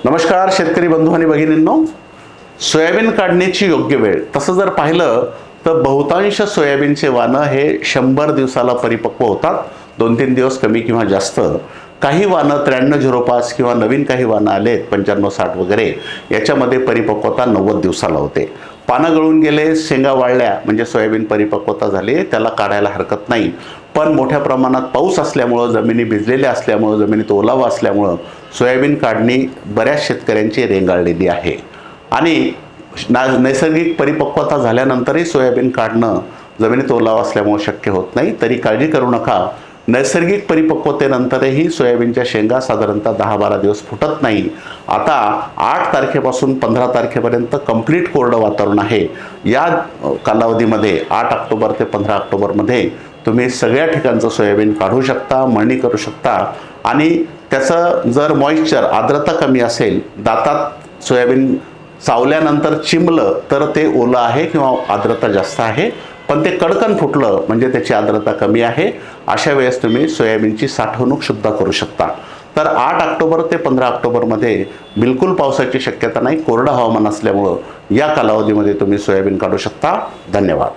नमस्कार शेतकरी बंधू आणि भगिनींनो, सोयाबीन काढण्याची योग्य वेळ तसं जर पाहिलं तर बहुतांश सोयाबीनचे वाणं हे 100 दिवसाला परिपक्व होतात, 2-3 दिवस कमी किंवा जास्त. काही वाणं 9305 किंवा नवीन काही वाणं आलेत 9560 वगैरे, याच्यामध्ये परिपक्वता 90 दिवसाला होते. पानं गळून गेले, शेंगा वाळल्या म्हणजे सोयाबीन परिपक्वता झाली, त्याला काढायला हरकत नाही. पण मोठ्या प्रमाणात पाऊस असल्यामुळं, जमिनी भिजलेल्या असल्यामुळं, जमिनीत ओलावा असल्यामुळं सोयाबीन काढणी बऱ्याच शेतकऱ्यांची रेंगाळलेली आहे. आणि नैसर्गिक परिपक्वता झाल्यानंतरही सोयाबीन काढणं जमिनीत ओलावा असल्यामुळे शक्य होत नाही. तरी काळजी करू नका. नैसर्गिक परिपक्वतेनंतरही सोयाबीनच्या शेंगा साधारणतः 10-12 दिवस फुटत नाही. आता 8 तारखेपासून 15 तारखेपर्यंत कंप्लीट कोरडं वातावरण आहे. या कालावधीमध्ये 8 ऑक्टोबर ते 15 ऑक्टोबरमध्ये तुम्ही सगळ्या ठिकाणचं सोयाबीन काढू शकता, मळणी करू शकता. आणि त्याचं जर मॉइश्चर, आर्द्रता कमी असेल, दातात सोयाबीन चावल्यानंतर चिमलं तर ते ओलं आहे किंवा आर्द्रता जास्त आहे. पण ते कडकन फुटलं म्हणजे त्याची आर्द्रता कमी आहे. अशा वेळेस तुम्ही सोयाबीनची साठवणूक सुद्धा करू शकता. तर 8 ऑक्टोबर ते 15 ऑक्टोबरमध्ये बिलकुल पावसाची शक्यता नाही, कोरडं हवामान असल्यामुळं या कालावधीमध्ये तुम्ही सोयाबीन काढू शकता. धन्यवाद.